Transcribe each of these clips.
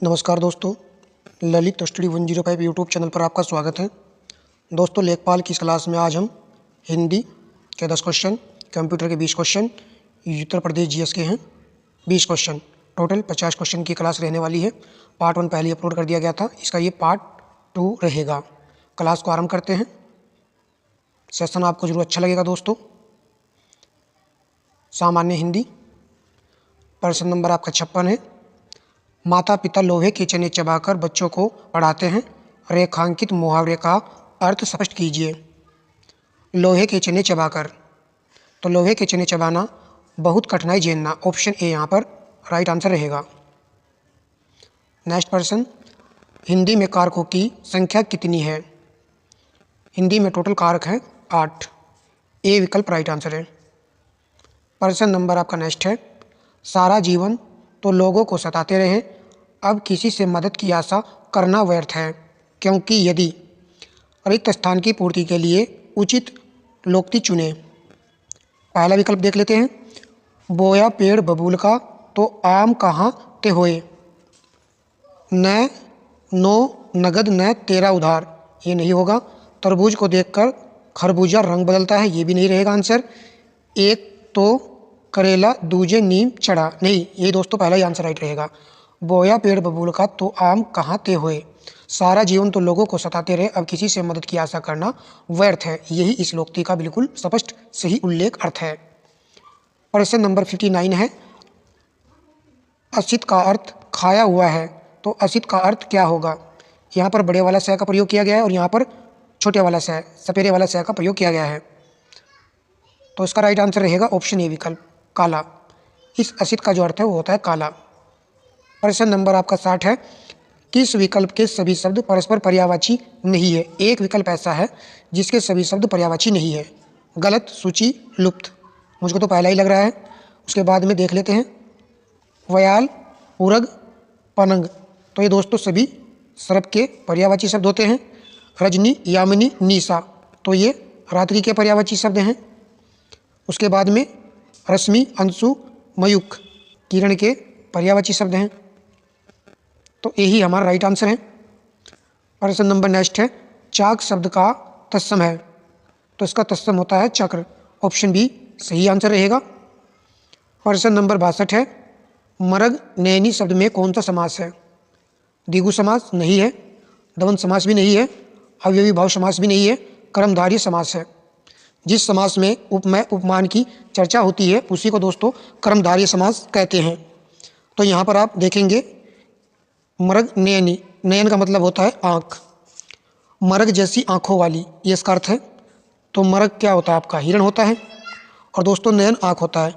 नमस्कार दोस्तों, Lalit study 105 YouTube channel पर आपका स्वागत है। दोस्तों, लेखपाल की इस क्लास में आज हम हिंदी के 10 क्वेश्चन, कंप्यूटर के 20 क्वेश्चन, उत्तर प्रदेश जीएस के हैं 20 क्वेश्चन, टोटल 50 क्वेश्चन की क्लास रहने वाली है। पार्ट 1 पहले अपलोड कर दिया गया था, इसका ये पार्ट 2 रहेगा। क्लास को आरम्भ करते हैं। सेशन आपको जरूर अच्छा लगेगा दोस्तों। सामान्य हिंदी, प्रश्न नंबर आपका 56 है। माता पिता लोहे के चने चबाकर बच्चों को पढ़ाते हैं। रेखांकित मुहावरे का अर्थ स्पष्ट कीजिए। लोहे के चने चबाकर, तो लोहे के चने चबाना, बहुत कठिनाई झेलना, ऑप्शन ए यहाँ पर राइट आंसर रहेगा। नेक्स्ट प्रश्न, हिंदी में कारकों की संख्या कितनी है? हिंदी में टोटल कारक है 8। ए विकल्प राइट आंसर है। प्रश्न नंबर आपका नेक्स्ट है। सारा जीवन तो लोगों को सताते रहे, अब किसी से मदद की आशा करना व्यर्थ है, क्योंकि यदि रिक्त स्थान की पूर्ति के लिए उचित लोकोक्ति चुने। पहला विकल्प देख लेते हैं। बोया पेड़ बबूल का तो आम कहाँ ते होए, न नो नगद न तेरा उधार, ये नहीं होगा। तरबूज को देखकर खरबूजा रंग बदलता है, ये भी नहीं रहेगा आंसर। एक तो करेला दूजे नीम चढ़ा, नहीं, ये दोस्तों पहला ही आंसर राइट रहेगा। बोया पेड़ बबूल का तो आम कहाँ ते होए, सारा जीवन तो लोगों को सताते रहे, अब किसी से मदद की आशा करना व्यर्थ है, यही इस लोकोक्ति का बिल्कुल स्पष्ट सही उल्लेख अर्थ है। प्रश्न नंबर 59 है। असित का अर्थ खाया हुआ है, तो असित का अर्थ क्या होगा? यहाँ पर बड़े वाला स का प्रयोग किया गया है और यहाँ पर छोटे वाला स, सपेरे वाला स का प्रयोग किया गया है, तो इसका राइट आंसर रहेगा ऑप्शन ए विकल्प, काला। इस असित का जो अर्थ है वो होता है काला। प्रश्न नंबर आपका 60 है। किस विकल्प के सभी शब्द परस्पर पर्यायवाची नहीं है? एक विकल्प ऐसा है जिसके सभी शब्द पर्यायवाची नहीं है। गलत, सूची, लुप्त, मुझको तो पहला ही लग रहा है। उसके बाद में देख लेते हैं। वयाल, उरग, पनंग, तो ये दोस्तों सभी सर्प के पर्यायवाची शब्द होते हैं। रजनी, यामिनी, निशा, तो ये रात्रि के पर्यायवाची शब्द हैं। उसके बाद में रश्मि, अंशु, मयूख, किरण के पर्यायवाची शब्द हैं, तो यही हमारा राइट आंसर है। प्रश्न नंबर नेक्स्ट है। चाक शब्द का तत्सम है, तो इसका तत्सम होता है चक्र, ऑप्शन बी सही आंसर रहेगा। प्रश्न नंबर 62 है। मरग नैनी शब्द में कौन सा समास है? द्विगु समास नहीं है, दवंद समास भी नहीं है, अवयवी भाव समास भी नहीं है, कर्मधारय समास है। जिस समास में उपमेय उपमान की चर्चा होती है उसी को दोस्तों कर्मधारय समास कहते हैं। तो यहाँ पर आप देखेंगे मरग नयनी, नयन का मतलब होता है आँख, मरग जैसी आँखों वाली, ये इसका अर्थ है। तो मरग क्या होता है आपका? हिरण होता है, और दोस्तों नयन आँख होता है।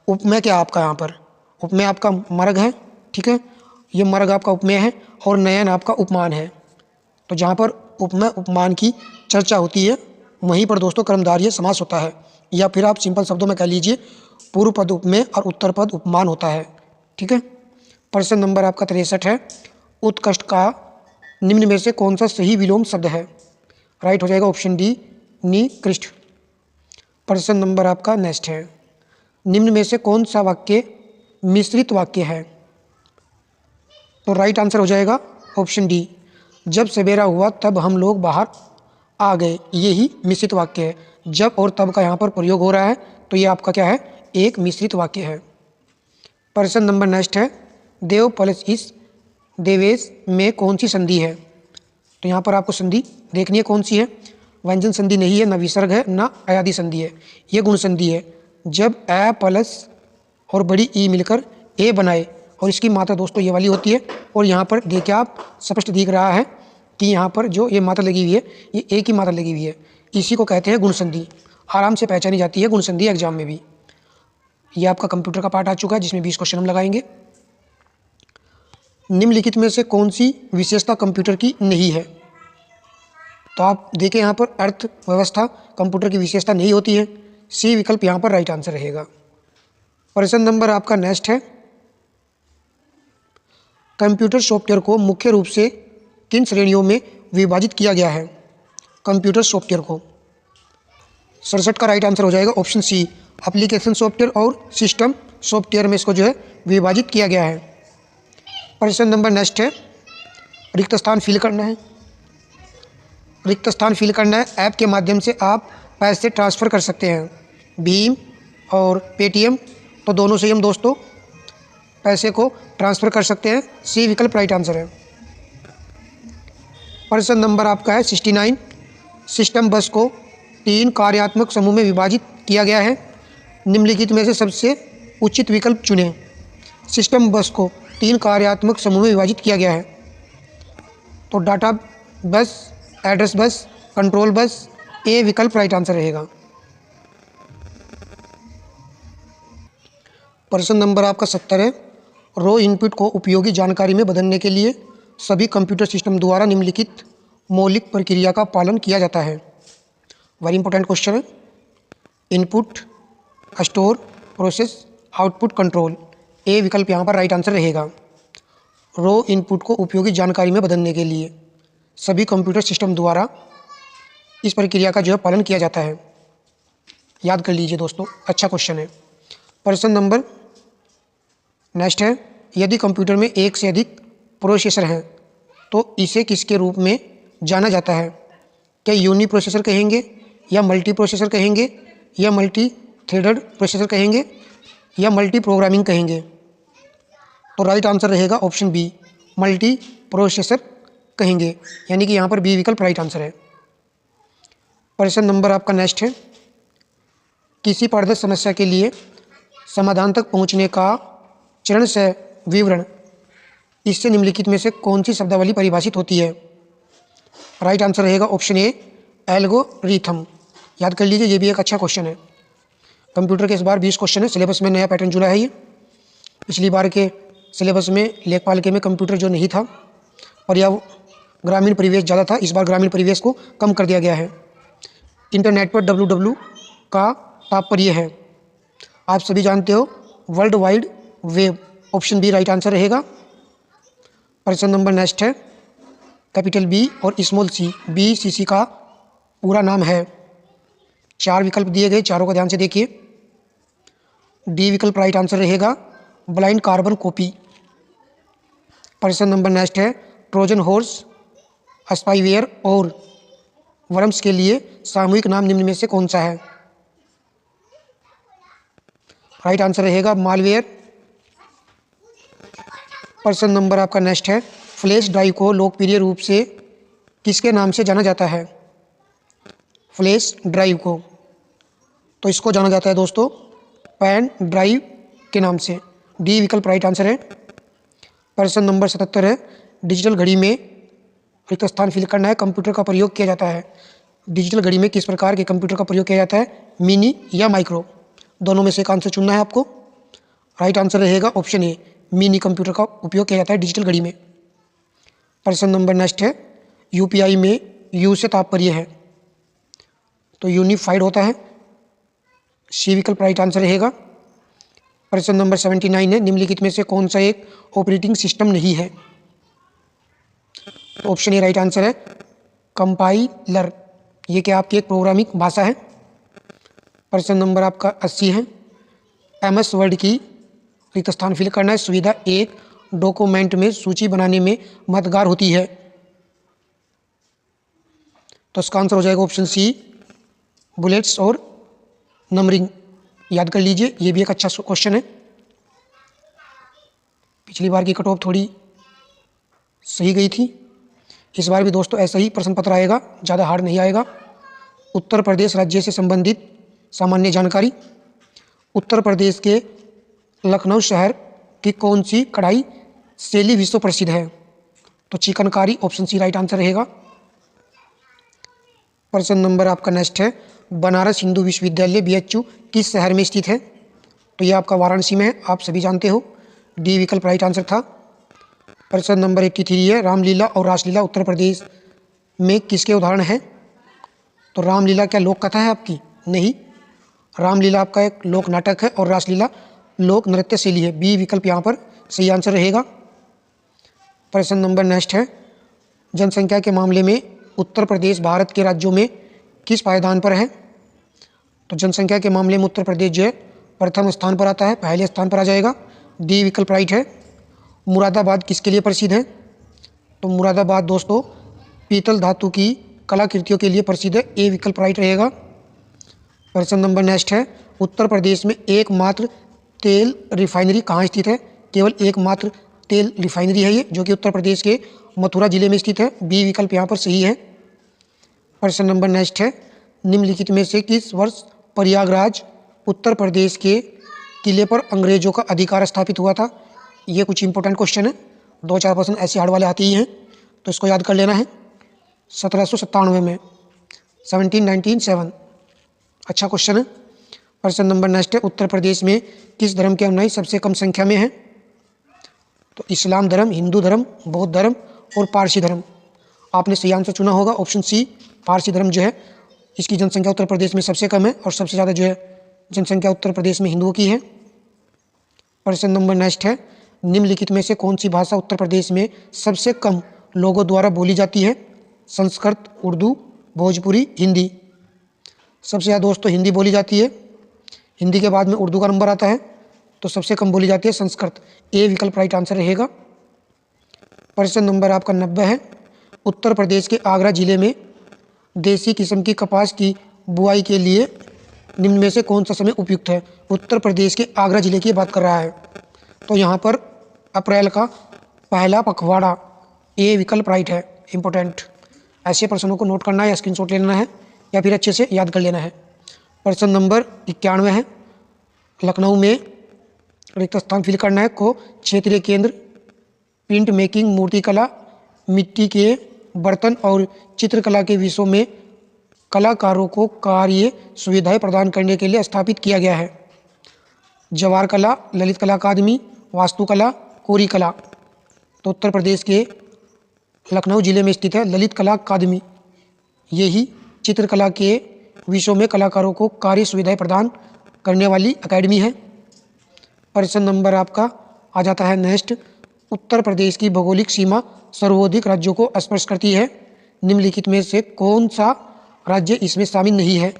उपमेय क्या आपका यहाँ पर? उपमेय आपका मरग है, ठीक है, ये मरग आपका उपमेय है और नयन आपका उपमान है। तो जहाँ पर उपमेय उपमान की चर्चा होती है वहीं पर दोस्तों कर्मधारय समास होता है, या फिर आप सिंपल शब्दों में कह लीजिए पूर्व पद उपमेय और उत्तर पद उपमान होता है, ठीक है। प्रश्न नंबर आपका 63 है। उत्कृष्ट का निम्न में से कौन सा सही विलोम शब्द है? राइट हो जाएगा ऑप्शन डी, निकृष्ट। प्रश्न नंबर आपका नेक्स्ट है। निम्न में से कौन सा वाक्य मिश्रित वाक्य है? तो राइट आंसर हो जाएगा ऑप्शन डी, जब सवेरा हुआ तब हम लोग बाहर आ गए, यही मिश्रित वाक्य है। जब और तब का यहाँ पर प्रयोग हो रहा है, तो ये आपका क्या है? एक मिश्रित वाक्य है। प्रश्न नंबर नेक्स्ट है। देव प्लस इस देवेश में कौन सी संधि है? तो यहाँ पर आपको संधि देखनी है कौन सी है। व्यंजन संधि नहीं है, न विसर्ग है, न अयादि संधि है, ये गुण संधि है। जब ए प्लस और बड़ी ई मिलकर ए बनाए, और इसकी मात्रा दोस्तों ये वाली होती है, और यहाँ पर देखिए आप स्पष्ट दिख रहा है कि यहाँ पर जो ये मात्रा लगी हुई है ये एक ही मात्रा लगी हुई है, इसी को कहते हैं गुण संधि। आराम से पहचानी जाती है गुण संधि एग्जाम में भी। ये आपका कंप्यूटर का पार्ट आ चुका है जिसमें 20 क्वेश्चन हम लगाएंगे। निम्नलिखित में से कौन सी विशेषता कंप्यूटर की नहीं है? तो आप देखें यहाँ पर अर्थव्यवस्था कंप्यूटर की विशेषता नहीं होती है, सी विकल्प यहाँ पर राइट आंसर रहेगा। प्रश्न नंबर आपका नेक्स्ट है। कंप्यूटर सॉफ्टवेयर को मुख्य रूप से किन श्रेणियों में विभाजित किया गया है? कंप्यूटर सॉफ्टवेयर को 67 का राइट आंसर हो जाएगा ऑप्शन सी, एप्लीकेशन सॉफ्टवेयर और सिस्टम सॉफ्टवेयर में इसको जो है विभाजित किया गया है। प्रश्न नंबर नेक्स्ट है, रिक्त स्थान फिल करना है। रिक्त स्थान फिल करना है। ऐप के माध्यम से आप पैसे ट्रांसफ़र कर सकते हैं। भीम और पेटीएम, तो दोनों से हम दोस्तों पैसे को ट्रांसफ़र कर सकते हैं। सी विकल्प राइट आंसर है। प्रश्न नंबर आपका है 69। सिस्टम बस को 3 कार्यात्मक समूह में विभाजित किया गया है। निम्नलिखित में से सबसे उचित विकल्प चुनें। सिस्टम बस को 3 कार्यात्मक समूह में विभाजित किया गया है। तो डाटा बस, एड्रेस बस, कंट्रोल बस, ए विकल्प राइट आंसर रहेगा। प्रश्न नंबर आपका 70 है। रो इनपुट को उपयोगी जानकारी में बदलने के लिए सभी कंप्यूटर सिस्टम द्वारा निम्नलिखित मौलिक प्रक्रिया का पालन किया जाता है। वेरी इंपॉर्टेंट क्वेश्चन है। Input, store, process, output, control, A विकल्प यहाँ पर राइट आंसर रहेगा। रो इनपुट को उपयोगी जानकारी में बदलने के लिए सभी कंप्यूटर सिस्टम द्वारा इस प्रक्रिया का जो है पालन किया जाता है। याद कर लीजिए दोस्तों, अच्छा क्वेश्चन है। प्रश्न नंबर नेक्स्ट है, यदि कंप्यूटर में एक से अधिक प्रोसेसर हैं तो इसे किसके रूप में जाना जाता है? क्या यूनी प्रोसेसर कहेंगे, या मल्टी प्रोसेसर कहेंगे, या मल्टी थ्रेडेड प्रोसेसर कहेंगे, या मल्टी प्रोग्रामिंग कहेंगे? तो राइट आंसर रहेगा ऑप्शन बी, मल्टी प्रोसेसर कहेंगे, यानी कि यहाँ पर बी विकल्प राइट आंसर है। प्रश्न नंबर आपका नेक्स्ट है, किसी पारदर्शी समस्या के लिए समाधान तक पहुँचने का चरण से विवरण इससे निम्नलिखित में से कौन सी शब्दावली परिभाषित होती है? राइट आंसर रहेगा ऑप्शन ए, एल्गोरिथम। याद कर लीजिए, ये भी एक अच्छा क्वेश्चन है। कंप्यूटर के इस बार 20 क्वेश्चन है। सिलेबस में नया पैटर्न जुड़ा है ये। पिछली बार के सिलेबस में लेखपाल के में कंप्यूटर जो नहीं था और या ग्रामीण परिवेश ज़्यादा था, इस बार ग्रामीण परिवेश को कम कर दिया गया है। इंटरनेट पर www का तात्पर्य है, आप सभी जानते हो, world wide web. Option B right answer रहेगा। प्रश्न नंबर नेक्स्ट है, कैपिटल बी और स्मॉल सी, BCC का पूरा नाम है। 4 विकल्प दिए गए, चारों को ध्यान से देखिए। डी विकल्प राइट आंसर रहेगा, ब्लाइंड कार्बन कॉपी। प्रश्न नंबर नेक्स्ट है, ट्रोजन हॉर्स, स्पाईवेयर और वर्म्स के लिए सामूहिक नाम निम्न में से कौन सा है? राइट आंसर रहेगा मालवेयर। प्रश्न नंबर आपका नेक्स्ट है, फ्लैश ड्राइव को लोकप्रिय रूप से किसके नाम से जाना जाता है? फ्लैश ड्राइव को, तो इसको जाना जाता है दोस्तों पेन ड्राइव के नाम से। डी विकल्प राइट आंसर है। प्रश्न नंबर 77 है, डिजिटल घड़ी में रिक्त स्थान फिल करना है, कंप्यूटर का प्रयोग किया जाता है। डिजिटल घड़ी में किस प्रकार के कंप्यूटर का प्रयोग किया जाता है? मिनी या माइक्रो? दोनों में से एक आंसर चुनना है आपको। राइट आंसर रहेगा ऑप्शन ए, मिनी कंप्यूटर का उपयोग किया जाता है डिजिटल घड़ी में। प्रश्न नंबर नेक्स्ट है, UPI में यू से तात्पर्य है, तो यूनिफाइड होता है। सी विकल्प राइट आंसर रहेगा। प्रश्न नंबर 79 है, निम्नलिखित में से कौन सा एक ऑपरेटिंग सिस्टम नहीं है? ऑप्शन ए राइट आंसर है, कंपाइलर। ये क्या आपकी एक प्रोग्रामिंग भाषा है। प्रश्न नंबर आपका 80 है, MS वर्ड की रिक्त स्थान फिल करना है। सुविधा एक डॉक्यूमेंट में सूची बनाने में मददगार होती है, तो इसका आंसर हो जाएगा ऑप्शन सी, बुलेट्स और नंबरिंग। याद कर लीजिए, ये भी एक अच्छा क्वेश्चन है। पिछली बार की कट ऑफ थोड़ी सही गई थी, इस बार भी दोस्तों ऐसा ही प्रश्न पत्र आएगा, ज़्यादा हार्ड नहीं आएगा। उत्तर प्रदेश राज्य से संबंधित सामान्य जानकारी। उत्तर प्रदेश के लखनऊ शहर की कौन सी कढ़ाई शैली विश्व प्रसिद्ध है? तो chikankari. Option C right answer रहेगा। प्रश्न नंबर आपका नेक्स्ट है, बनारस हिंदू विश्वविद्यालय BHU किस शहर में स्थित है? तो ये आपका वाराणसी में है, आप सभी जानते हो। डी विकल्प राइट आंसर था। प्रश्न नंबर 83 है, रामलीला और रासलीला उत्तर प्रदेश में किसके उदाहरण है? तो रामलीला क्या लोक कथा है आपकी? नहीं, रामलीला आपका एक लोक नाटक है और रासलीला लोक नृत्य शैली है। बी विकल्प यहाँ पर सही आंसर रहेगा। प्रश्न नंबर नेक्स्ट है, जनसंख्या के मामले में उत्तर प्रदेश भारत के राज्यों में किस पायदान पर है? तो जनसंख्या के मामले में उत्तर प्रदेश जो है प्रथम स्थान पर आता है, पहले स्थान पर आ जाएगा। डी विकल्प राइट है। मुरादाबाद किसके लिए प्रसिद्ध है? तो मुरादाबाद दोस्तों पीतल धातु की कलाकृतियों के लिए प्रसिद्ध है। ए विकल्प राइट रहेगा। प्रश्न नंबर नेक्स्ट है, उत्तर प्रदेश में एकमात्र तेल रिफाइनरी कहाँ स्थित है? केवल एकमात्र तेल रिफाइनरी है ये, जो कि उत्तर प्रदेश के मथुरा जिले में स्थित है। बी विकल्प यहाँ पर सही है। प्रश्न नंबर नेक्स्ट है, निम्नलिखित में से किस वर्ष प्रयागराज उत्तर प्रदेश के किले पर अंग्रेजों का अधिकार स्थापित हुआ था? ये कुछ इंपॉर्टेंट क्वेश्चन है, 2-4% ऐसे हार्ड वाले आते ही हैं, तो इसको याद कर लेना है। 1797 में, 1797, अच्छा क्वेश्चन है। प्रश्न नंबर नेक्स्ट है, उत्तर प्रदेश में किस धर्म के अनुयायी सबसे कम संख्या में है? तो इस्लाम धर्म, हिंदू धर्म, बौद्ध धर्म और पारसी धर्म। आपने सही आंसर चुना होगा ऑप्शन सी, पारसी धर्म जो है इसकी जनसंख्या उत्तर प्रदेश में सबसे कम है और सबसे ज़्यादा जो है जनसंख्या उत्तर प्रदेश में हिंदुओं की है। प्रश्न नंबर नेक्स्ट है, निम्नलिखित में से कौन सी भाषा उत्तर प्रदेश में सबसे कम लोगों द्वारा बोली जाती है? संस्कृत, उर्दू, भोजपुरी, हिंदी। सबसे ज़्यादा दोस्तों हिंदी बोली जाती है, हिंदी के बाद में उर्दू का नंबर आता है, तो सबसे कम बोली जाती है संस्कृत। ए विकल्प राइट आंसर रहेगा। प्रश्न नंबर आपका 90 है, उत्तर प्रदेश के आगरा जिले में देसी किस्म की कपास की बुआई के लिए निम्न में से कौन सा समय उपयुक्त है? उत्तर प्रदेश के आगरा जिले की बात कर रहा है, तो यहाँ पर अप्रैल का पहला पखवाड़ा। ए विकल्प राइट है। इंपॉर्टेंट ऐसे प्रश्नों को नोट करना है या स्क्रीनशॉट लेना है या फिर अच्छे से याद कर लेना है। प्रश्न नंबर 91 है, लखनऊ में रिक्त स्थान फिल करना है को क्षेत्रीय केंद्र प्रिंट मेकिंग, मूर्तिकला, मिट्टी के बर्तन और चित्रकला के विषयों में कलाकारों को कार्य सुविधाएं प्रदान करने के लिए स्थापित किया गया है। जवाहर कला, ललित कला अकादमी, वास्तुकला, कोरी कला। तो उत्तर प्रदेश के लखनऊ जिले में स्थित है ललित कला अकादमी। यही चित्रकला के विषयों में कलाकारों को कार्य सुविधाएं प्रदान करने वाली अकेडमी है। प्रश्न नंबर आपका आ जाता है नेक्स्ट, उत्तर प्रदेश की भौगोलिक सीमा सर्वाधिक राज्यों को स्पर्श करती है। निम्नलिखित में से कौन सा राज्य इसमें शामिल नहीं है?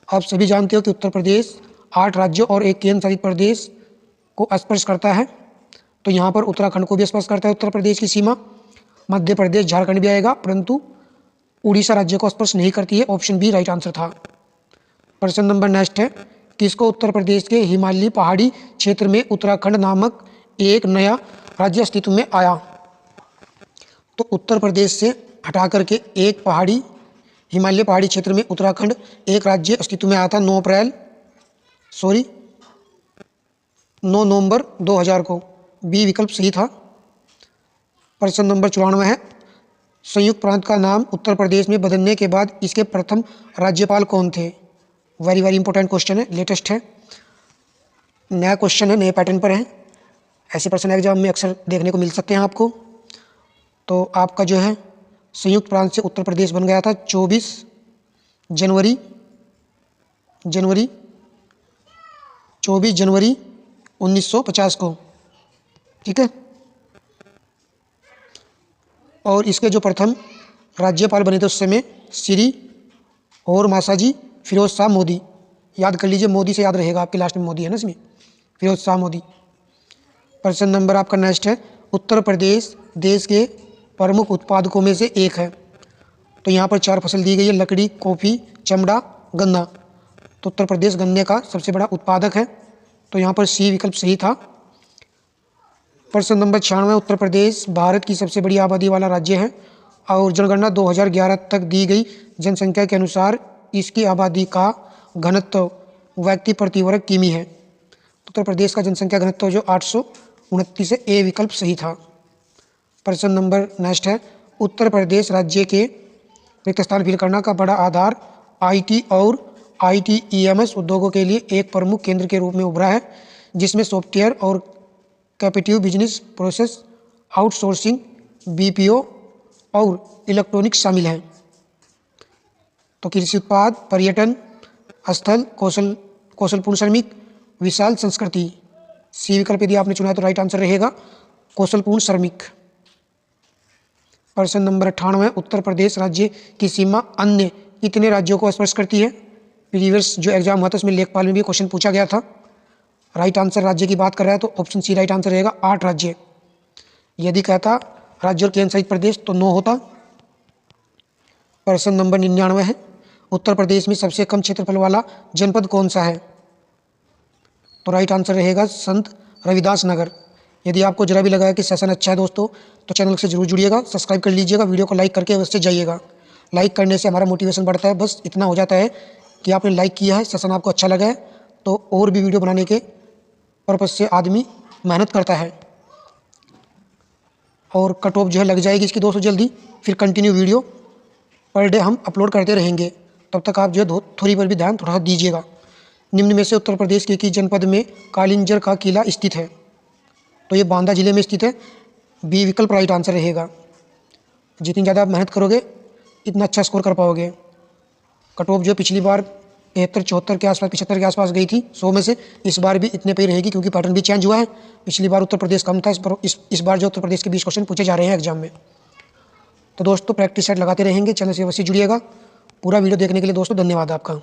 आप सभी जानते हो कि उत्तर प्रदेश 8 राज्यों और एक केंद्र शासित प्रदेश को स्पर्श करता है, तो यहाँ पर उत्तराखंड को भी स्पर्श करता है उत्तर प्रदेश की सीमा। मध्य प्रदेश, झारखंड भी आएगा, परंतु उड़ीसा राज्य को स्पर्श नहीं करती है। ऑप्शन बी राइट आंसर था। प्रश्न नंबर नेक्स्ट है, किसको उत्तर प्रदेश के हिमालयी पहाड़ी क्षेत्र में उत्तराखंड नामक एक नया राज्य अस्तित्व में आया? तो उत्तर प्रदेश से हटा करके एक हिमालय पहाड़ी क्षेत्र में उत्तराखंड एक राज्य अस्तित्व में आया था 9 नवंबर 2000 को। बी विकल्प सही था। प्रश्न नंबर 94 है, संयुक्त प्रांत का नाम उत्तर प्रदेश में बदलने के बाद इसके प्रथम राज्यपाल कौन थे? वेरी वेरी इंपॉर्टेंट क्वेश्चन है, लेटेस्ट है, नया क्वेश्चन है, नए पैटर्न पर है। ऐसे प्रश्न एग्जाम में अक्सर देखने को मिल सकते हैं आपको। तो आपका जो है संयुक्त प्रांत से उत्तर प्रदेश बन गया था 24 जनवरी 1950 को, ठीक है। और इसके जो प्रथम राज्यपाल बने थे उस समय श्री और मासाजी फिरोज शाह मोदी। याद कर लीजिए, मोदी से याद रहेगा आपके, लास्ट में मोदी है ना इसमें, फिरोज शाह मोदी। प्रश्न नंबर आपका नेक्स्ट है, उत्तर प्रदेश देश के प्रमुख उत्पादकों में से एक है। तो यहाँ पर 4 फसल दी गई है, लकड़ी, कॉफ़ी, चमड़ा, गन्ना। तो उत्तर प्रदेश गन्ने का सबसे बड़ा उत्पादक है, तो यहाँ पर सी विकल्प सही था। प्रश्न नंबर 96, उत्तर प्रदेश भारत की सबसे बड़ी आबादी वाला राज्य है और जनगणना 2011 तक दी गई जनसंख्या के अनुसार इसकी आबादी का घनत्व व्यक्ति प्रति वर्ग किमी है। उत्तर प्रदेश का जनसंख्या घनत्व जो 829 है। ए विकल्प सही था। प्रश्न नंबर नेक्स्ट है, उत्तर प्रदेश राज्य के रिक्त स्थान फिल करना का बड़ा आधार आईटी और आईटीईएमएस उद्योगों के लिए एक प्रमुख केंद्र के रूप में उभरा है, जिसमें सॉफ्टवेयर और capacitive business process outsourcing, BPO और इलेक्ट्रॉनिक्स शामिल हैं। तो कृषि उत्पाद, पर्यटन स्थल, कौशलपूर्ण श्रमिक, विशाल संस्कृति। सी विकल्प यदि आपने चुना है तो राइट आंसर रहेगा कौशलपूर्ण श्रमिक। प्रश्न नंबर 98, उत्तर प्रदेश राज्य की सीमा अन्य कितने राज्यों को स्पर्श करती है? प्रीवियस जो एग्जाम हुआ था उसमें लेखपाल में भी क्वेश्चन पूछा गया था। राइट आंसर राज्य की बात कर रहा है तो ऑप्शन सी राइट आंसर रहेगा 8 राज्य। यदि कहता राज्य और केंद्र शासित प्रदेश तो 9 होता। प्रश्न नंबर 99 है, उत्तर प्रदेश में सबसे कम क्षेत्रफल वाला जनपद कौन सा है? तो राइट आंसर रहेगा संत रविदास नगर। यदि आपको जरा भी लगा कि सेशन अच्छा है दोस्तों, तो चैनल से जरूर जुड़िएगा, सब्सक्राइब कर लीजिएगा, वीडियो को लाइक करके अवश्य जाइएगा। लाइक करने से हमारा मोटिवेशन बढ़ता है। बस इतना हो जाता है कि आपने लाइक किया है, सेशन आपको अच्छा लगा है, तो और भी वीडियो बनाने के पर्पज़ से आदमी मेहनत करता है। और कट ऑफ जो है लग जाएगी इसकी दोस्तों जल्दी। फिर कंटिन्यू वीडियो पर डे हम अपलोड करते रहेंगे। तब तक आप जो है थोड़ी पर भी ध्यान थोड़ा सा दीजिएगा। निम्न में से उत्तर प्रदेश के किस जनपद में कालिंजर का किला स्थित है? तो ये बांदा जिले में स्थित है। बी विकल्प राइट आंसर रहेगा। जितनी ज़्यादा आप मेहनत करोगे इतना अच्छा स्कोर कर पाओगे। कट ऑफ जो पिछली बार 73-74 के आसपास, 75 के आसपास गई थी 100 में से। इस बार भी इतने पे रहेगी क्योंकि पैटर्न भी चेंज हुआ है। पिछली बार उत्तर प्रदेश कम था, इस बार जो उत्तर प्रदेश के 20 क्वेश्चन पूछे जा रहे हैं एग्जाम में। तो दोस्तों प्रैक्टिस सेट लगाते रहेंगे, चैनल से अवश्य जुड़िएगा। पूरा वीडियो देखने के लिए दोस्तों धन्यवाद आपका।